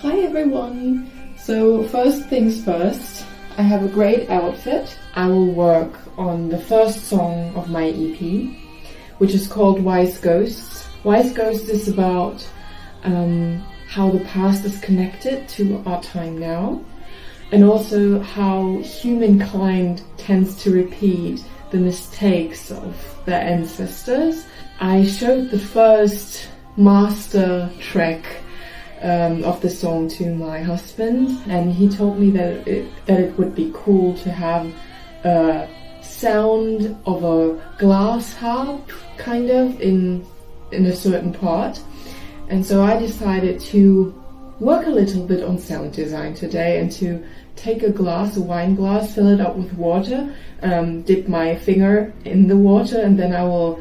Hi everyone! So first things first, I have a great outfit. I will work on the first song of my EP, which is called Wise Ghosts. Wise Ghosts is about how the past is connected to our time now, and also how humankind tends to repeat the mistakes of their ancestors. I showed the first master track of the song to my husband, and he told me that it would be cool to have a sound of a glass harp kind of in a certain part. And so I decided to work a little bit on sound design today and to take a wine glass, fill it up with water, dip my finger in the water, and then I will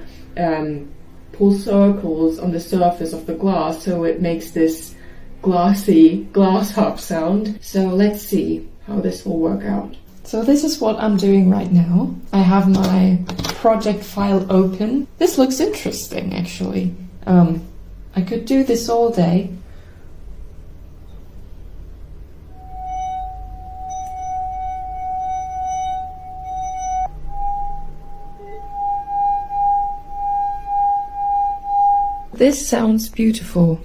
pull circles on the surface of the glass so it makes this glassy glass harp sound. So let's see how this will work out. So this is what I'm doing right now. I have my project file open. This looks interesting actually. I could do this all day. This sounds beautiful.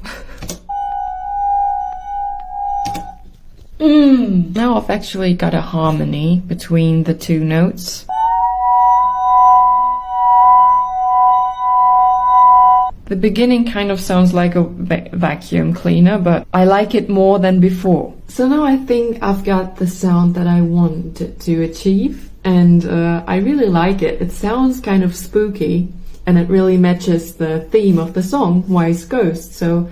Now I've actually got a harmony between the two notes. The beginning kind of sounds like a vacuum cleaner, but I like it more than before. So now I think I've got the sound that I wanted to achieve, and I really like it. It sounds kind of spooky, and it really matches the theme of the song, Wise Ghost, so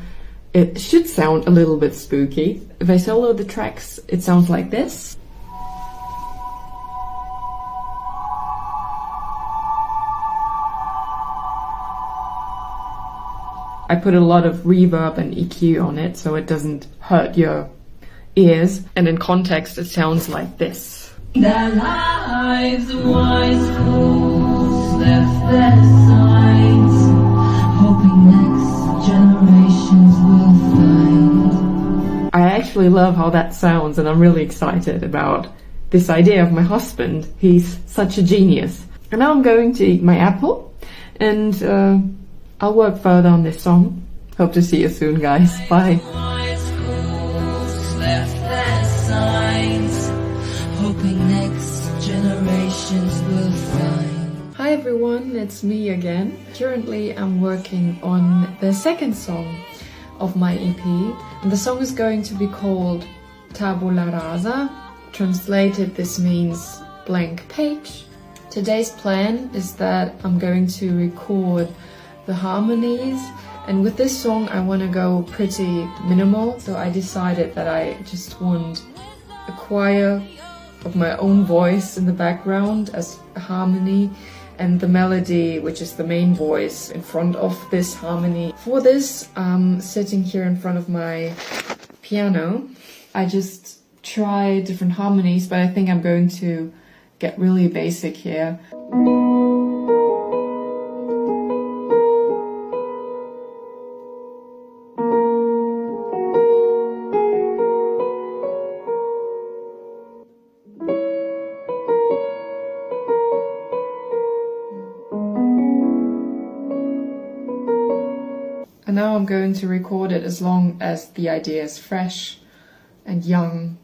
it should sound a little bit spooky. If I solo the tracks, it sounds like this. I put a lot of reverb and EQ on it so it doesn't hurt your ears, and in context it sounds like this. Their lives wise fools left their signs, hoping next generations will find. I actually love how that sounds, and I'm really excited about this idea of my husband. He's such a genius. And now I'm going to eat my apple, and I'll work further on this song. Hope to see you soon, guys. Bye. Wise fools left their signs, hoping next generations will find. Hi everyone, it's me again. Currently I'm working on the second song of my EP, and the song is going to be called Tabula Rasa. Translated, this means blank page. Today's plan is that I'm going to record the harmonies, and with this song I want to go pretty minimal, so I decided that I just want a choir of my own voice in the background as a harmony, and the melody, which is the main voice, in front of this harmony. For this, I'm sitting here in front of my piano. I just try different harmonies, but I think I'm going to get really basic here. And now I'm going to record it as long as the idea is fresh and young.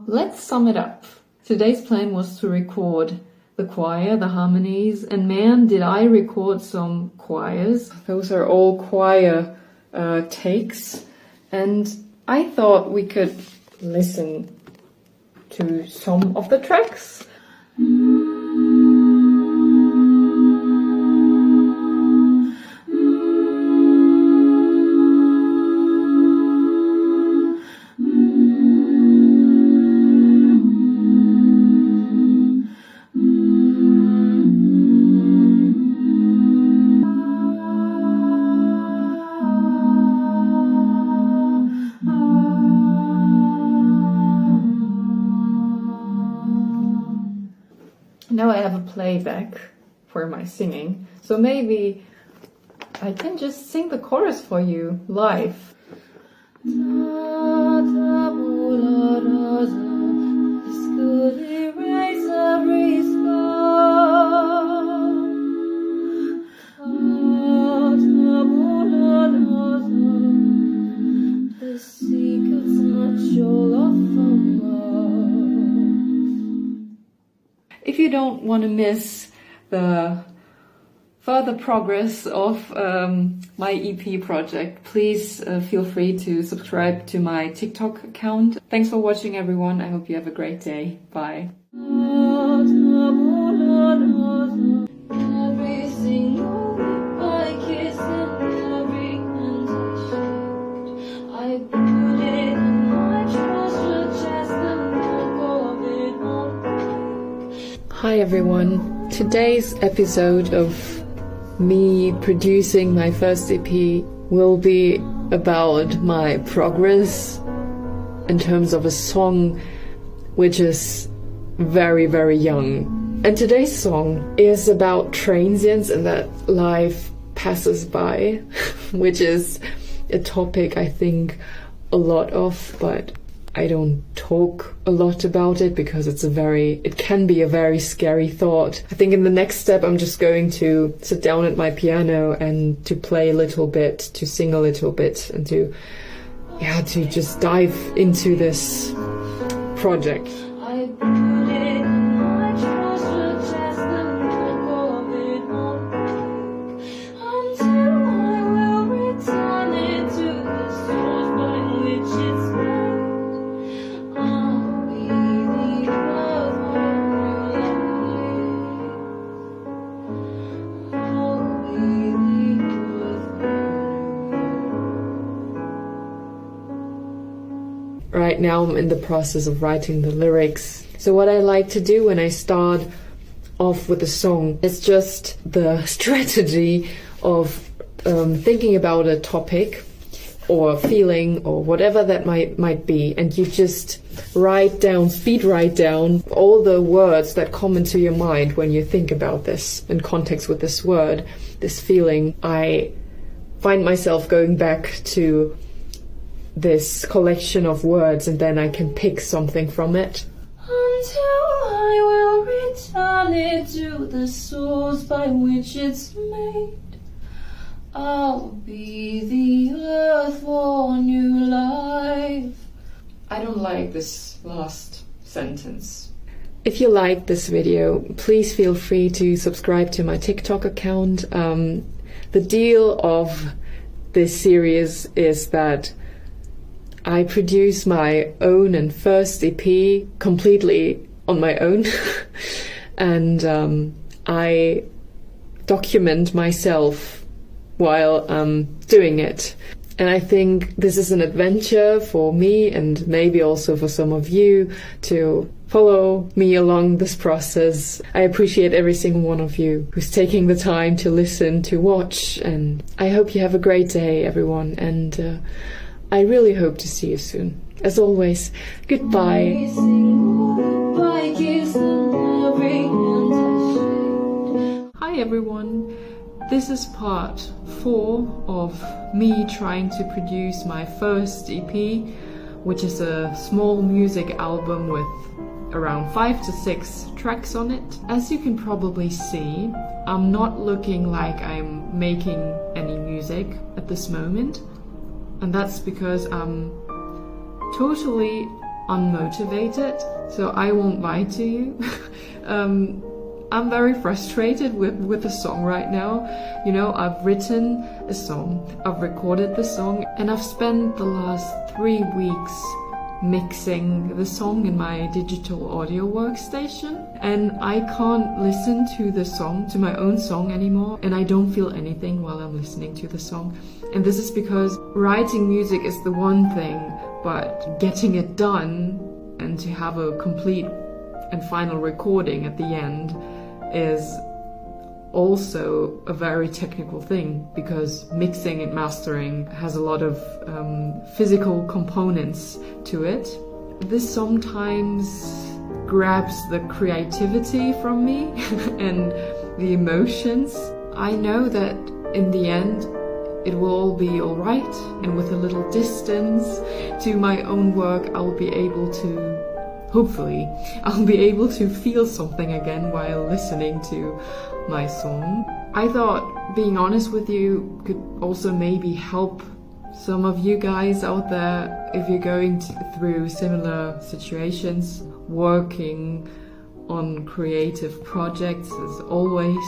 Let's sum it up. Today's plan was to record the choir, the harmonies, and man, did I record some choirs. Those are all choir takes, and I thought we could listen to some of the tracks. Now I have a playback for my singing, so maybe I can just sing the chorus for you live. This could erase every the secret's not your love from us. If you don't want to miss the further progress of my EP project, please feel free to subscribe to my TikTok account. Thanks for watching, everyone. I hope you have a great day. Bye. Hi everyone. Today's episode of me producing my first EP will be about my progress in terms of a song which is very, very young. And today's song is about transience and that life passes by, which is a topic I think a lot of, but I don't talk a lot about it because it can be a very scary thought. I think in the next step I'm just going to sit down at my piano and to play a little bit, to sing a little bit, and to just dive into this project. Right now I'm in the process of writing the lyrics. So what I like to do when I start off with a song is just the strategy of thinking about a topic or a feeling or whatever that might be, and you just speed write down all the words that come into your mind when you think about this in context with this word, this feeling. I find myself going back to this collection of words, and then I can pick something from it. Until I will return it to the source by which it's made, I'll be the earth for new life. I don't like this last sentence. If you like this video, please feel free to subscribe to my TikTok account. The deal of this series is that I produce my own and first EP completely on my own and I document myself while doing it. And I think this is an adventure for me and maybe also for some of you to follow me along this process. I appreciate every single one of you who's taking the time to listen, to watch, and I hope you have a great day, everyone, and I really hope to see you soon. As always, goodbye. Hi everyone. This is part 4 of me trying to produce my first EP, which is a small music album with around 5 to 6 tracks on it. As you can probably see, I'm not looking like I'm making any music at this moment. And that's because I'm totally unmotivated, so I won't lie to you. I'm very frustrated with the song right now. You know, I've written a song, I've recorded the song, and I've spent the last 3 weeks mixing the song in my digital audio workstation, and I can't listen to the song, to my own song anymore, and I don't feel anything while I'm listening to the song. And this is because writing music is the one thing, but getting it done and to have a complete and final recording at the end is also a very technical thing, because mixing and mastering has a lot of physical components to it. This sometimes grabs the creativity from me and the emotions. I know that in the end it will all be alright, and with a little distance to my own work I'll be able to, hopefully, I'll be able to feel something again while listening to my song. I thought being honest with you could also maybe help some of you guys out there if you're going through similar situations. Working on creative projects is always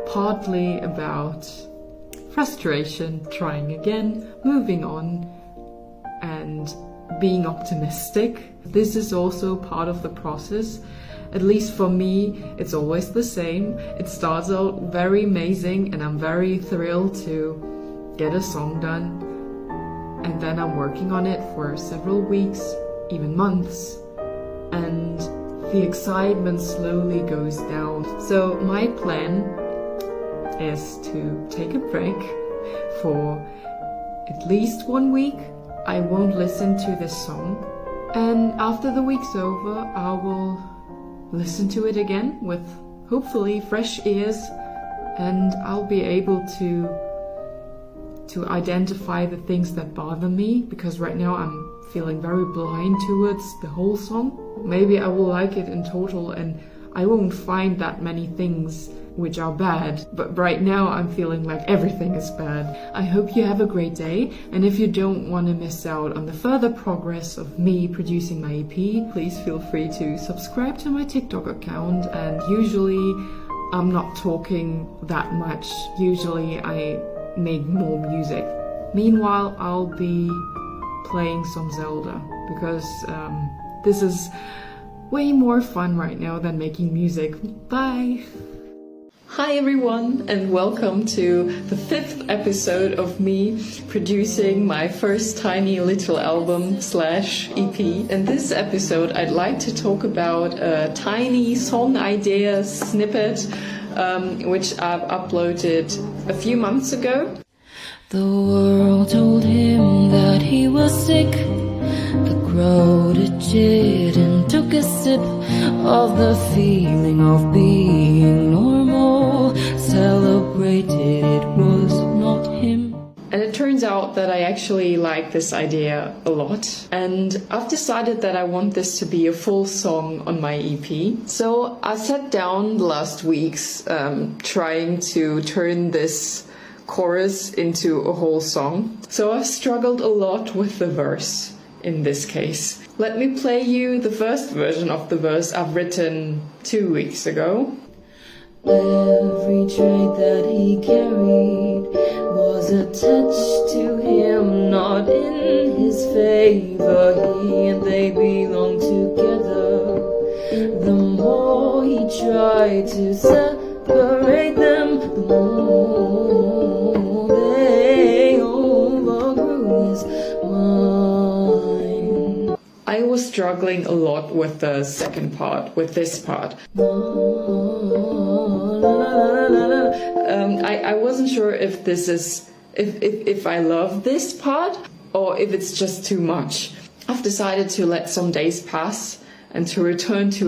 partly about frustration, trying again, moving on, and being optimistic. This is also part of the process. At least for me, it's always the same. It starts out very amazing and I'm very thrilled to get a song done. And then I'm working on it for several weeks, even months. And the excitement slowly goes down. So my plan is to take a break for at least 1 week. I won't listen to this song. And after the week's over, I will listen to it again with hopefully fresh ears, and I'll be able to identify the things that bother me, because right now I'm feeling very blind towards the whole song. Maybe I will like it in total and I won't find that many things which are bad, but right now I'm feeling like everything is bad. I hope you have a great day, and if you don't want to miss out on the further progress of me producing my EP, please feel free to subscribe to my TikTok account. And usually I'm not talking that much. Usually I make more music. Meanwhile, I'll be playing some Zelda, because this is way more fun right now than making music. Bye! Hi everyone, and welcome to the 5th episode of me producing my first tiny little album / EP. In this episode I'd like to talk about a tiny song idea snippet which I've uploaded a few months ago. The world told him that he was sick. The crowd it and took a sip of the feeling of being normal. Celebrated it was not him. And it turns out that I actually like this idea a lot, and I've decided that I want this to be a full song on my EP. So I sat down the last weeks trying to turn this chorus into a whole song. So I've struggled a lot with the verse in this case. Let me play you the first version of the verse I've written 2 weeks ago. Every trait that he carried was attached to him, not in his favor. He and they belong together. The more he tried to separate them, the more they overgrew his mind. I was struggling a lot with the second part, with this part. I wasn't sure if this is, if I love this part or if it's just too much. I've decided to let some days pass and to return to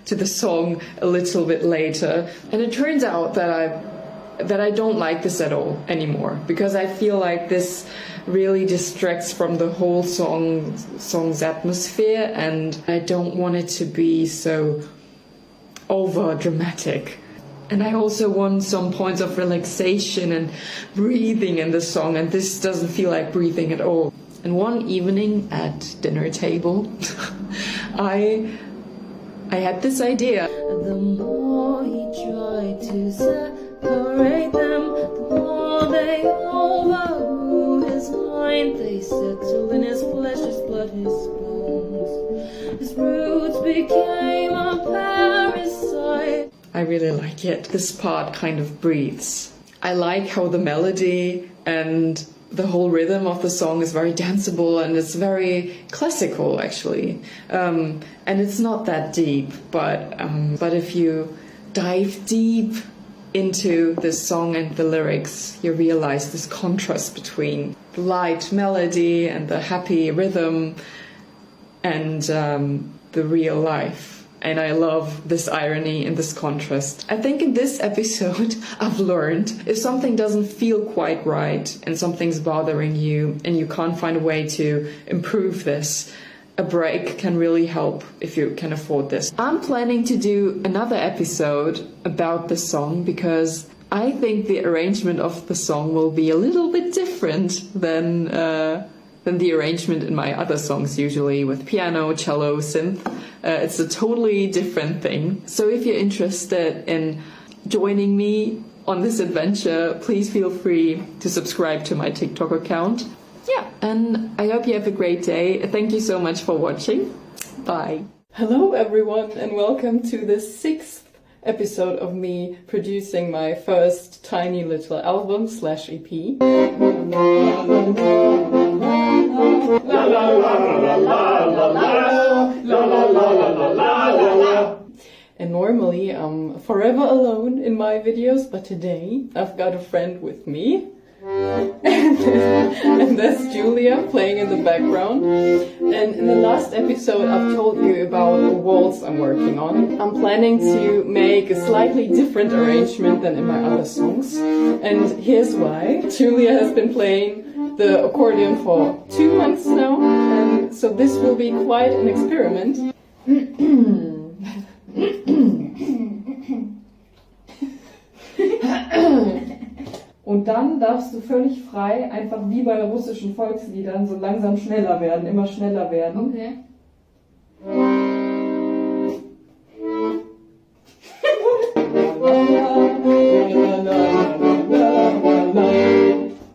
the song a little bit later. And it turns out that I don't like this at all anymore, because I feel like this really distracts from the whole song's atmosphere, and I don't want it to be so over dramatic. And I also want some points of relaxation and breathing in the song, and this doesn't feel like breathing at all. And one evening at dinner table, I had this idea. The more he tried to separate them, the more they overgrew his mind. They settled in his flesh, his blood, his bones. His roots became a parasite. I really like it. This part kind of breathes. I like how the melody and the whole rhythm of the song is very danceable, and it's very classical actually. And it's not that deep, but if you dive deep into this song and the lyrics, you realize this contrast between the light melody and the happy rhythm. and the real life. And I love this irony and this contrast. I think in this episode I've learned if something doesn't feel quite right and something's bothering you and you can't find a way to improve this, a break can really help if you can afford this. I'm planning to do another episode about the song because I think the arrangement of the song will be a little bit different than the arrangement in my other songs, usually with piano, cello, synth. It's a totally different thing. So if you're interested in joining me on this adventure, please feel free to subscribe to my TikTok account. Yeah, and I hope you have a great day. Thank you so much for watching. Bye. Hello everyone, and welcome to the 6th episode of me producing my first tiny little album / EP. And normally I'm forever alone in my videos, but today I've got a friend with me. And that's Julia playing in the background. And in the last episode I've told you about the waltz I'm working on. I'm planning to make a slightly different arrangement than in my other songs. And here's why. Julia has been playing the accordion for 2 months now, and so this will be quite an experiment. Und dann darfst du völlig frei, einfach wie bei russischen Volksliedern, so langsam schneller werden, immer schneller werden. Okay.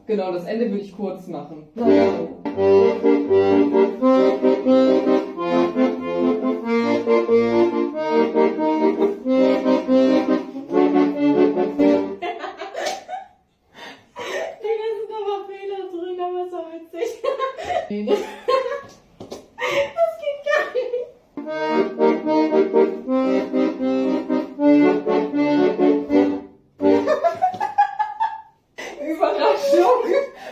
Genau, das Ende würde ich kurz machen. Überraschung!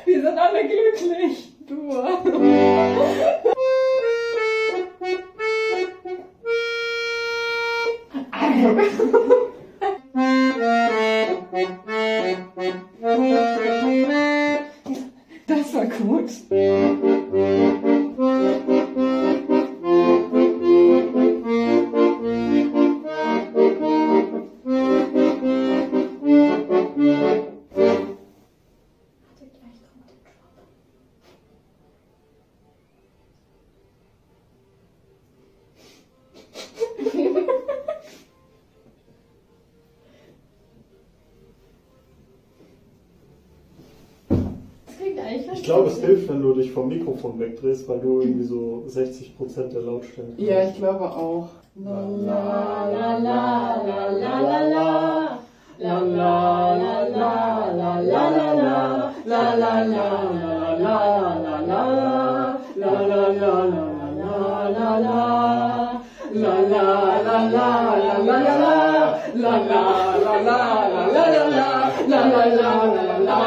Wir sind alle glücklich! Du! Das war gut! Ich glaube, es hilft, wenn du dich vom Mikrofon wegdrehst, weil du irgendwie so 60% der Lautstärke hast. Ja, ich glaube auch. La la la la la la la la. La la la la la la la la. La la la la la la la. La la la la la la. La la la la la la la. La la la la la la la. La la la la la.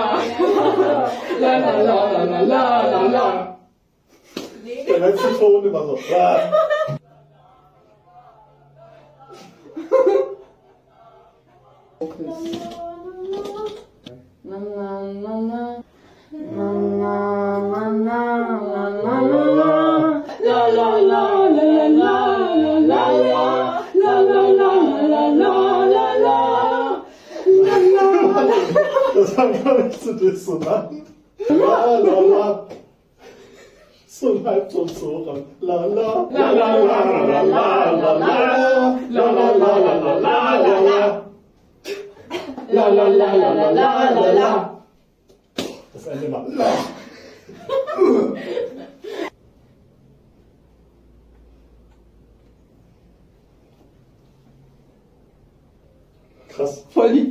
La la la la la la la. Der letzte Ton immer so. Das war gar nicht so dissonant. La la la. So ein Halbton so ran. La la la la la la la la la la la la la la la la. La la la la la la la la. Das Ende war la. Krass. Voll die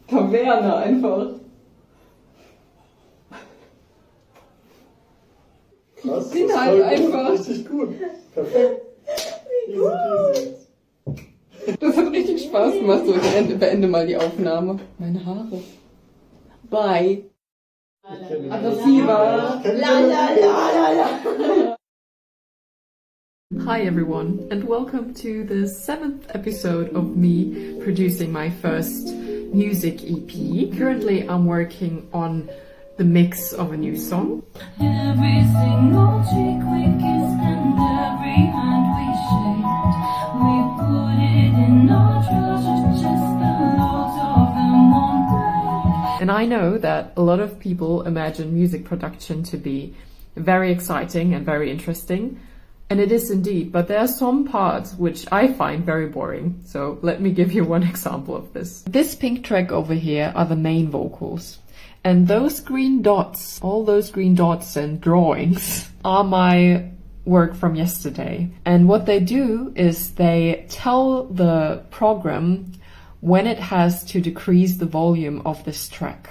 Taverne einfach. Krass, bin das ist halt voll einfach. gut, richtig gut. Perfekt. Easy peasy. Das hat richtig Spaß gemacht. So, ich beende mal die Aufnahme. Meine Haare. Bye. Aggressiver. La la la la la. Hi everyone, and welcome to the 7th episode of me producing my first music EP. Currently I'm working on the mix of a new song. Every single cheek we kissed and every hand we shaked, we put it in our treasure chest and loads of them won't break. And I know that a lot of people imagine music production to be very exciting and very interesting. And it is indeed, but there are some parts which I find very boring. So let me give you one example of this. This pink track over here are the main vocals. And those green dots, all those green dots and drawings are my work from yesterday. And what they do is they tell the program when it has to decrease the volume of this track.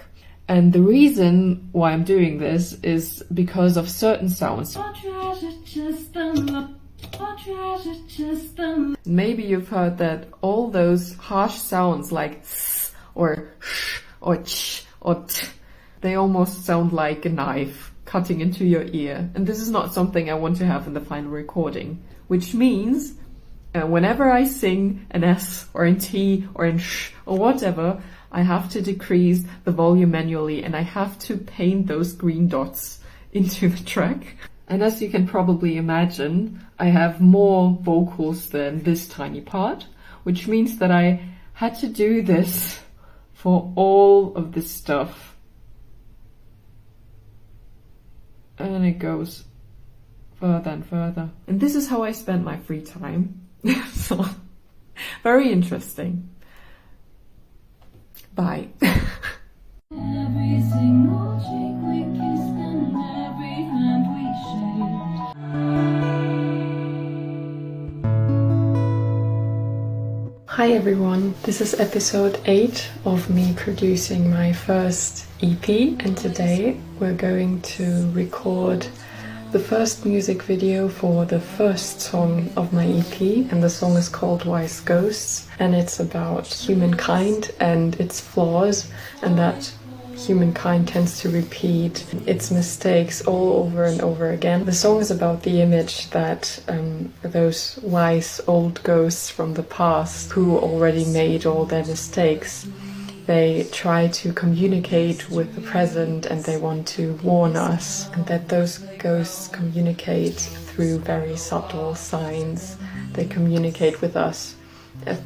And the reason why I'm doing this is because of certain sounds. Maybe you've heard that all those harsh sounds like s or sh or ch or t, they almost sound like a knife cutting into your ear. And this is not something I want to have in the final recording, which means whenever I sing an S or an T or an sh or whatever, I have to decrease the volume manually and I have to paint those green dots into the track. And as you can probably imagine, I have more vocals than this tiny part, which means that I had to do this for all of this stuff. And it goes further and further. And this is how I spend my free time. So, very interesting. Bye. Every single cheek we kissed and every hand we shaked. Hi everyone, this is episode 8 of me producing my first EP, and today we're going to record the first music video for the first song of my EP, and the song is called Wise Ghosts, and it's about humankind and its flaws, and that humankind tends to repeat its mistakes all over and over again. The song is about the image that those wise old ghosts from the past who already made all their mistakes, they try to communicate with the present and they want to warn us, and that those ghosts communicate through very subtle signs. They communicate with us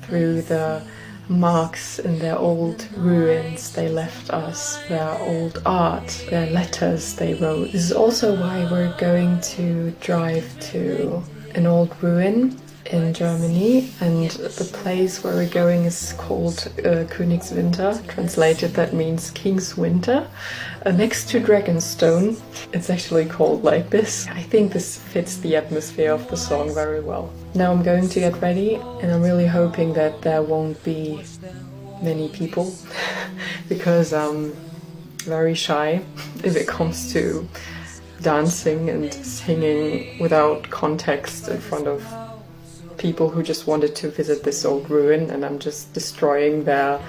through the marks in their old ruins they left us, their old art, their letters they wrote. This is also why we're going to drive to an old ruin in Germany, and the place where we're going is called Königswinter. Translated, that means King's Winter, next to Dragonstone. It's actually called like this. I think this fits the atmosphere of the song very well. Now I'm going to get ready, and I'm really hoping that there won't be many people because I'm very shy if it comes to dancing and singing without context in front of people who just wanted to visit this old ruin, and I'm just destroying their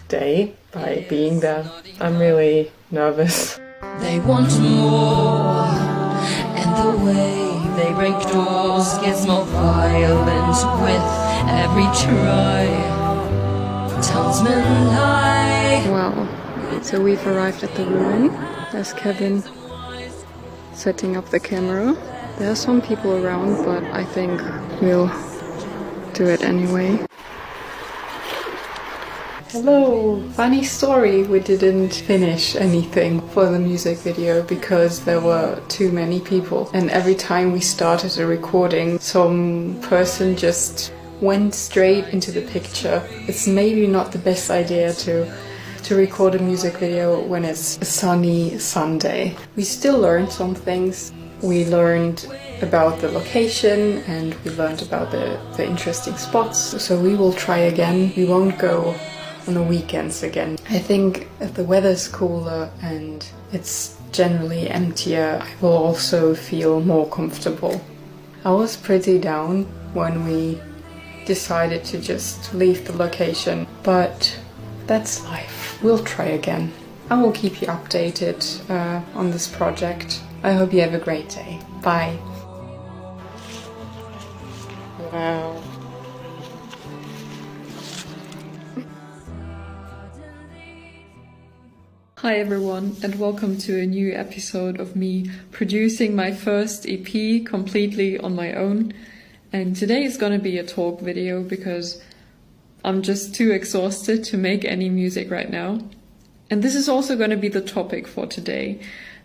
day by being there. I'm really nervous. They want more, and the way they break doors gets more violent with every try. Townsmen lie. Wow, so we've arrived at the ruin. There's Kevin setting up the camera. There are some people around, but I think we'll do it anyway. Hello! Funny story, we didn't finish anything for the music video because there were too many people, and every time we started a recording, some person just went straight into the picture. It's maybe not the best idea to record a music video when it's a sunny Sunday. We still learned some things. We learned about the location and we learned about the interesting spots. So we will try again. We won't go on the weekends again. I think if the weather's cooler and it's generally emptier, I will also feel more comfortable. I was pretty down when we decided to just leave the location, but that's life. We'll try again. I will keep you updated on this project. I hope you have a great day. Bye. Wow. Hi everyone, and welcome to a new episode of me producing my first EP completely on my own. And today is gonna be a talk video because I'm just too exhausted to make any music right now. And this is also gonna be the topic for today.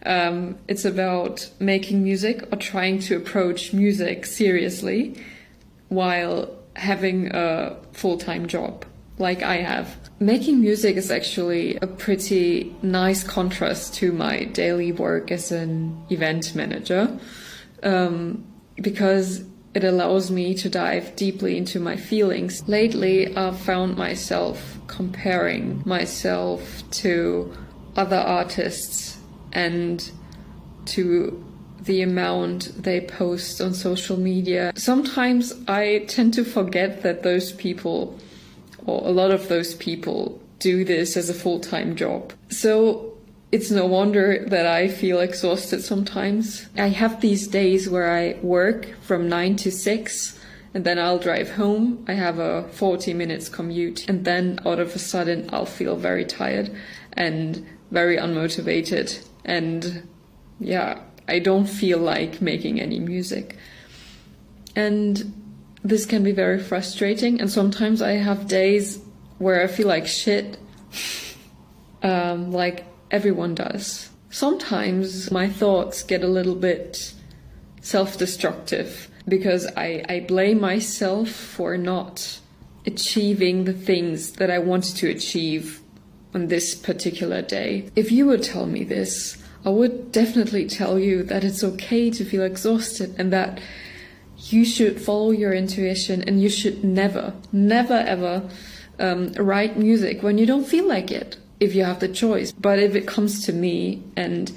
It's about making music or trying to approach music seriously while having a full-time job like I have. Making music is actually a pretty nice contrast to my daily work as an event manager, because it allows me to dive deeply into my feelings. Lately, I've found myself comparing myself to other artists and to the amount they post on social media. Sometimes I tend to forget that those people, or a lot of those people, do this as a full-time job. So it's no wonder that I feel exhausted sometimes. I have these days where I work from 9 to 6 and then I'll drive home. I have a 40 minutes commute and then out of a sudden I'll feel very tired and very unmotivated. And yeah, I don't feel like making any music. And this can be very frustrating, and sometimes I have days where I feel like shit, like everyone does. Sometimes my thoughts get a little bit self-destructive because I blame myself for not achieving the things that I wanted to achieve on this particular day. If you would tell me this, I would definitely tell you that it's okay to feel exhausted and that you should follow your intuition and you should never ever write music when you don't feel like it, if you have the choice. But if it comes to me and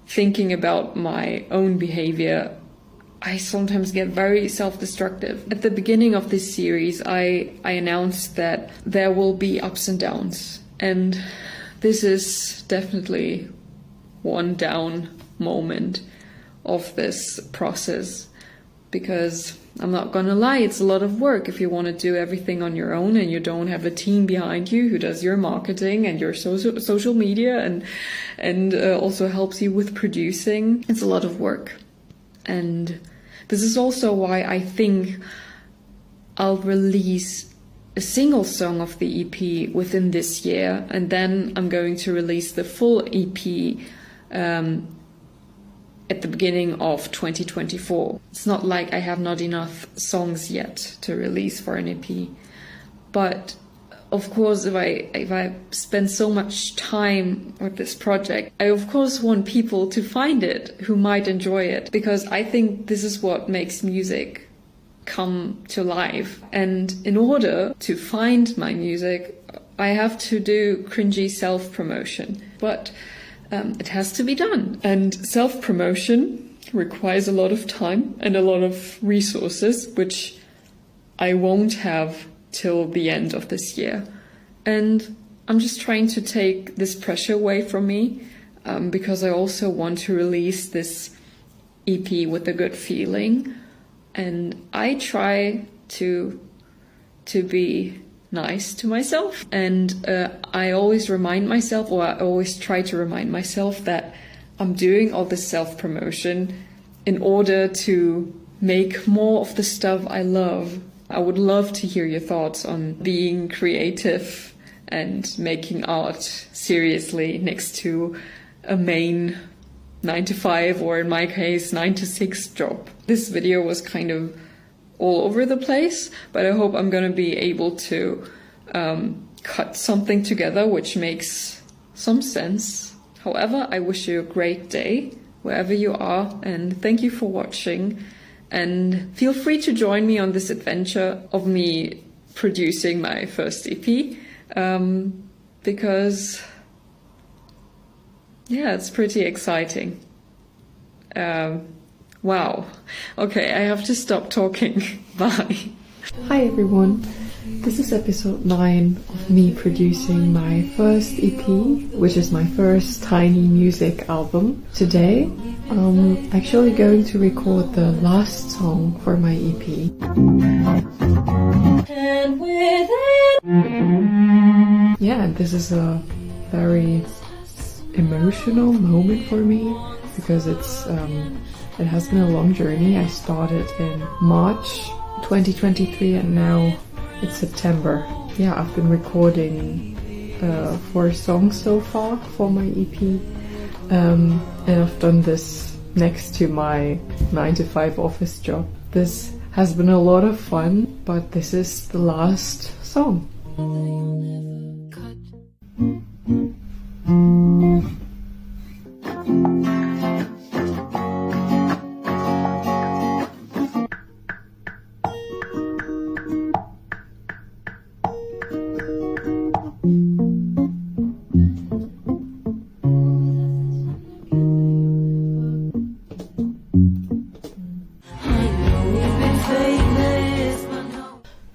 thinking about my own behavior, I sometimes get very self-destructive. At the beginning of this series, I announced that there will be ups and downs. And this is definitely one down moment of this process. Because I'm not gonna lie, it's a lot of work if you want to do everything on your own and you don't have a team behind you who does your marketing and your social media and also helps you with producing. It's a lot of work. And this is also why I think I'll release a single song of the EP within this year, and then I'm going to release the full EP at the beginning of 2024. It's not like I have not enough songs yet to release for an EP. But of course, if I spend so much time with this project, I of course want people to find it who might enjoy it, because I think this is what makes music come to life. And in order to find my music, I have to do cringy self-promotion. But it has to be done. And self-promotion requires a lot of time and a lot of resources, which I won't have till the end of this year. And I'm just trying to take this pressure away from me, because I also want to release this EP with a good feeling. And I try to be nice to myself, and I always remind myself, or I always try to remind myself, that I'm doing all this self-promotion in order to make more of the stuff I love. I would love to hear your thoughts on being creative and making art seriously next to a main 9 to 5, or in my case 9 to 6 job. This video was kind of all over the place, but I hope I'm gonna be able to cut something together which makes some sense. However, I wish you a great day wherever you are, and thank you for watching, and feel free to join me on this adventure of me producing my first EP, because yeah, it's pretty exciting. Wow. Okay, I have to stop talking. Bye. Hi everyone. This is episode 9 of me producing my first EP, which is my first tiny music album. Today, I'm actually going to record the last song for my EP. And with it, Yeah, this is a very emotional moment for me because it has been a long journey. I started in March 2023 and now it's September. Yeah, I've been recording 4 songs so far for my EP, and I've done this next to my 9-to-5 office job. This has been a lot of fun, but this is the last song.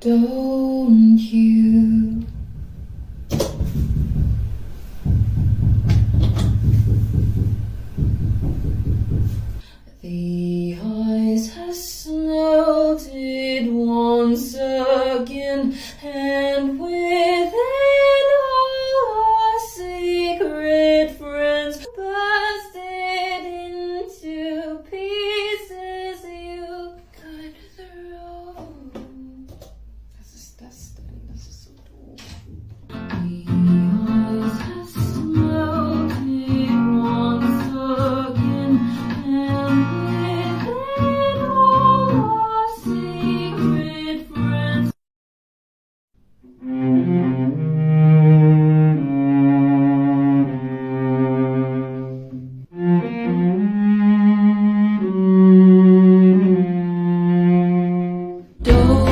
don't you? The ice has melted once again, and with it all our secret friends bursted into pieces. You cut through. Das ist das denn? Das ist so doof. The ice has melted once again, and with it all our secret friends. Don't